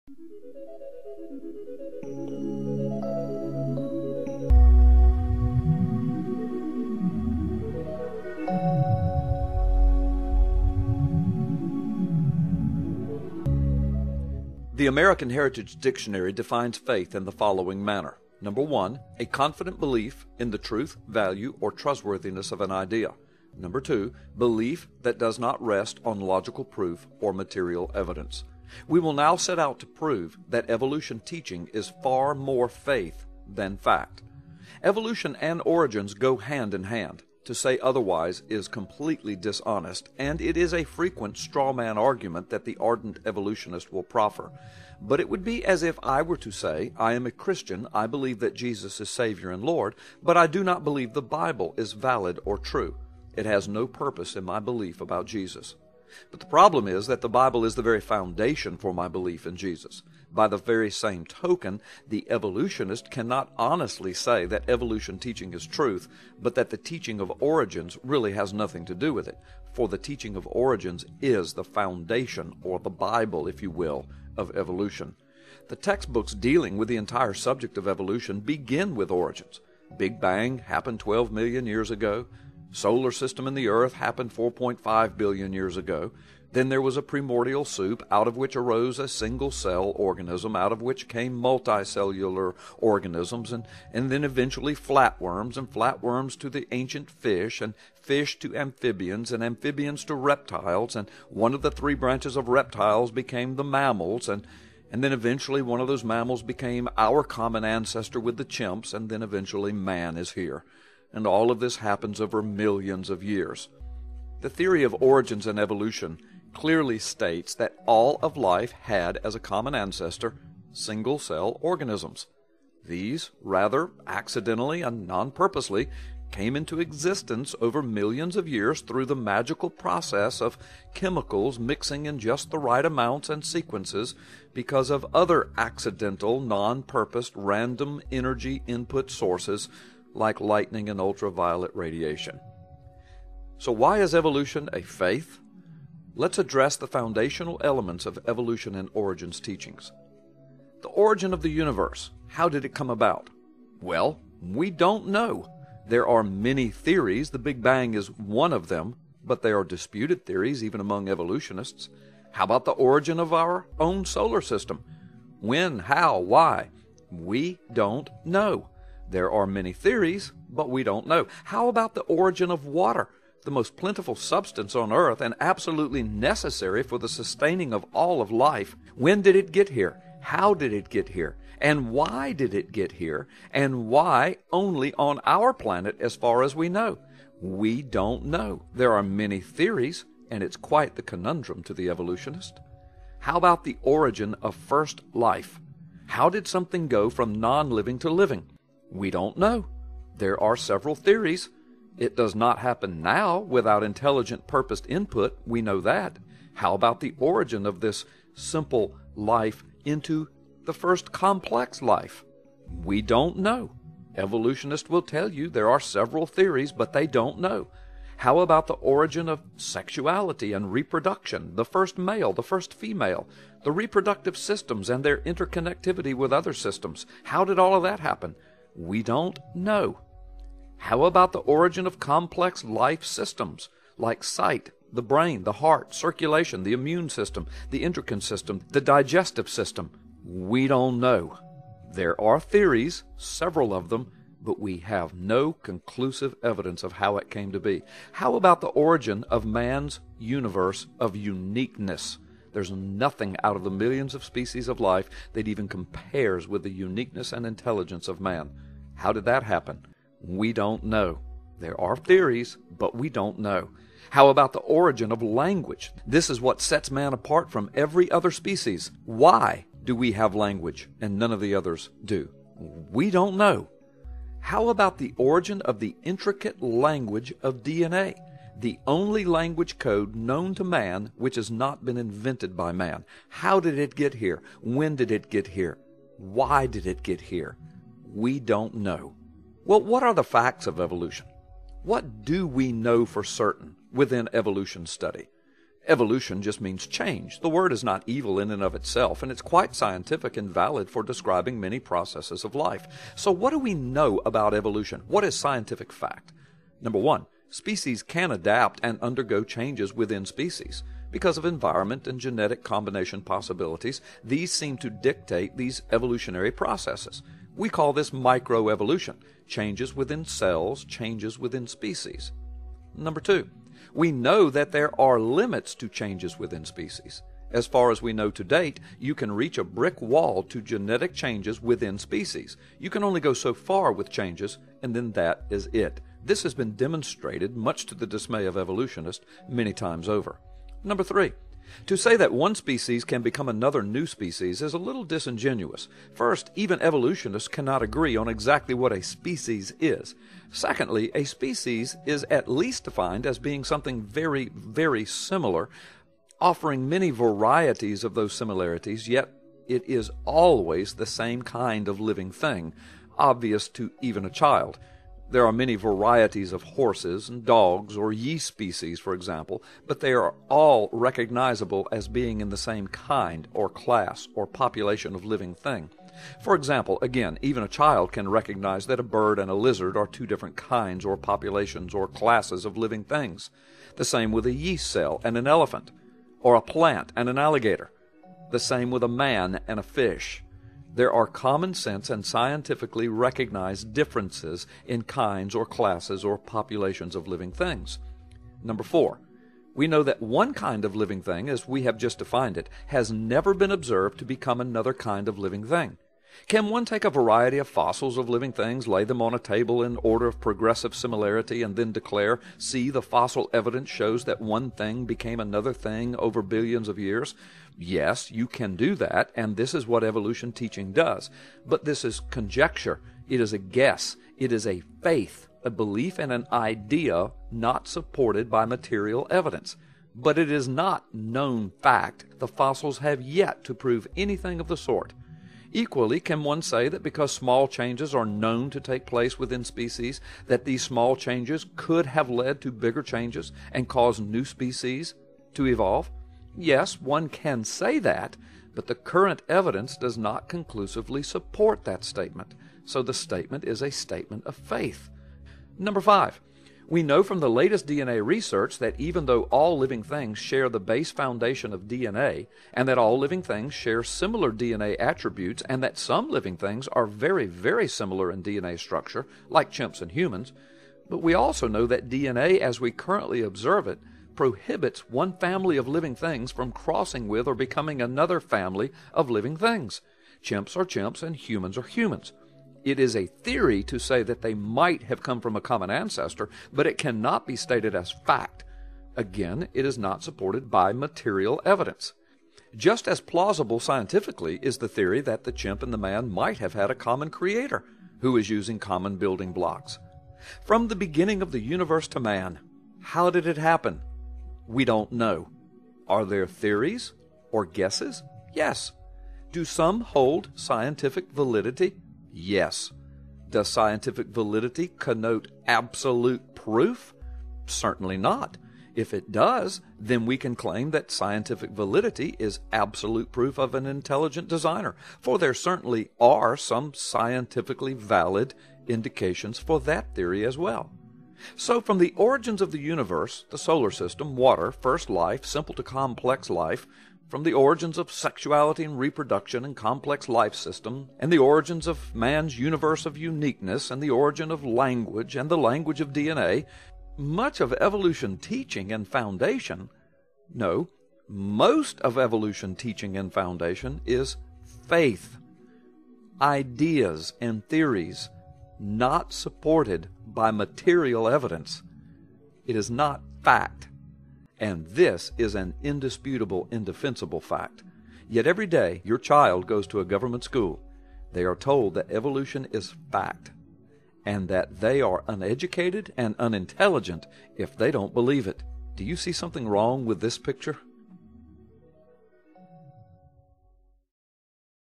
The American Heritage Dictionary defines faith in the following manner. Number 1, a confident belief in the truth, value, or trustworthiness of an idea. Number 2, belief that does not rest on logical proof or material evidence. We will now set out to prove that evolution teaching is far more faith than fact. Evolution and origins go hand in hand. To say otherwise is completely dishonest, and it is a frequent straw man argument that the ardent evolutionist will proffer. But it would be as if I were to say, I am a Christian, I believe that Jesus is Savior and Lord, but I do not believe the Bible is valid or true. It has no purpose in my belief about Jesus. But the problem is that the Bible is the very foundation for my belief in Jesus. By the very same token, the evolutionist cannot honestly say that evolution teaching is truth, but that the teaching of origins really has nothing to do with it, for the teaching of origins is the foundation, or the Bible, if you will, of evolution. The textbooks dealing with the entire subject of evolution begin with origins. Big Bang happened 12 million years ago. Solar system and the Earth happened 4.5 billion years ago. Then there was a primordial soup, out of which arose a single-cell organism, out of which came multicellular organisms, and then eventually flatworms, and flatworms to the ancient fish, and fish to amphibians, and amphibians to reptiles, and one of the three branches of reptiles became the mammals, and then eventually one of those mammals became our common ancestor with the chimps, and then eventually man is here. And all of this happens over millions of years. The theory of origins and evolution clearly states that all of life had as a common ancestor single-cell organisms. These, rather accidentally and non-purposely, came into existence over millions of years through the magical process of chemicals mixing in just the right amounts and sequences because of other accidental, non-purposed, random energy input sources like lightning and ultraviolet radiation. So why is evolution a faith? Let's address the foundational elements of evolution and origins teachings. The origin of the universe. How did it come about? Well, we don't know. There are many theories. The Big Bang is one of them, but they are disputed theories even among evolutionists. How about the origin of our own solar system? When, how, why? We don't know. There are many theories, but we don't know. How about the origin of water, the most plentiful substance on earth and absolutely necessary for the sustaining of all of life? When did it get here? How did it get here? And why did it get here? And why only on our planet as far as we know? We don't know. There are many theories, and it's quite the conundrum to the evolutionist. How about the origin of first life? How did something go from non-living to living? We don't know. There are several theories. It does not happen now without intelligent, purposed input. We know that. How about the origin of this simple life into the first complex life? We don't know. Evolutionists will tell you there are several theories, but they don't know. How about the origin of sexuality and reproduction, the first male, the first female, the reproductive systems and their interconnectivity with other systems? How did all of that happen? We don't know. How about the origin of complex life systems like sight, the brain, the heart, circulation, the immune system, the endocrine system, the digestive system? We don't know. There are theories, several of them, but we have no conclusive evidence of how it came to be. How about the origin of man's universe of uniqueness? There's nothing out of the millions of species of life that even compares with the uniqueness and intelligence of man. How did that happen? We don't know. There are theories, but we don't know. How about the origin of language? This is what sets man apart from every other species. Why do we have language and none of the others do? We don't know. How about the origin of the intricate language of DNA? The only language code known to man which has not been invented by man. How did it get here? When did it get here? Why did it get here? We don't know. Well, what are the facts of evolution? What do we know for certain within evolution study? Evolution just means change. The word is not evil in and of itself, and it's quite scientific and valid for describing many processes of life. So what do we know about evolution? What is scientific fact? Number one, species can adapt and undergo changes within species. Because of environment and genetic combination possibilities, these seem to dictate these evolutionary processes. We call this microevolution, changes within cells, changes within species. Number two, we know that there are limits to changes within species. As far as we know to date, you can reach a brick wall to genetic changes within species. You can only go so far with changes, and then that is it. This has been demonstrated, much to the dismay of evolutionists, many times over. Number three, to say that one species can become another new species is a little disingenuous. First, even evolutionists cannot agree on exactly what a species is. Secondly, a species is at least defined as being something very, very similar, offering many varieties of those similarities, yet it is always the same kind of living thing, obvious to even a child. There are many varieties of horses and dogs or yeast species, for example, but they are all recognizable as being in the same kind or class or population of living thing. For example, again, even a child can recognize that a bird and a lizard are two different kinds or populations or classes of living things. The same with a yeast cell and an elephant, or a plant and an alligator. The same with a man and a fish. There are common sense and scientifically recognized differences in kinds or classes or populations of living things. Number four, we know that one kind of living thing, as we have just defined it, has never been observed to become another kind of living thing. Can one take a variety of fossils of living things, lay them on a table in order of progressive similarity, and then declare, see, the fossil evidence shows that one thing became another thing over billions of years? Yes, you can do that, and this is what evolution teaching does. But this is conjecture. It is a guess. It is a faith, a belief and an idea not supported by material evidence. But it is not known fact. The fossils have yet to prove anything of the sort. Equally, can one say that because small changes are known to take place within species, that these small changes could have led to bigger changes and caused new species to evolve? Yes, one can say that, but the current evidence does not conclusively support that statement. So the statement is a statement of faith. Number five, we know from the latest DNA research that even though all living things share the base foundation of DNA, and that all living things share similar DNA attributes, and that some living things are very, very similar in DNA structure, like chimps and humans, but we also know that DNA, as we currently observe it, prohibits one family of living things from crossing with or becoming another family of living things. Chimps are chimps and humans are humans. It is a theory to say that they might have come from a common ancestor, but it cannot be stated as fact. Again, it is not supported by material evidence. Just as plausible scientifically is the theory that the chimp and the man might have had a common creator who is using common building blocks. From the beginning of the universe to man, how did it happen? We don't know. Are there theories or guesses? Yes. Do some hold scientific validity? Yes. Does scientific validity connote absolute proof? Certainly not. If it does, then we can claim that scientific validity is absolute proof of an intelligent designer, for there certainly are some scientifically valid indications for that theory as well. So from the origins of the universe, the solar system, water, first life, simple to complex life, from the origins of sexuality and reproduction and complex life system, and the origins of man's universe of uniqueness, and the origin of language and the language of DNA, much of evolution teaching and foundation, no, most of evolution teaching and foundation is faith, ideas and theories not supported by material evidence. It is not fact. And this is an indisputable, indefensible fact. Yet every day your child goes to a government school, they are told that evolution is fact, and that they are uneducated and unintelligent if they don't believe it. Do you see something wrong with this picture?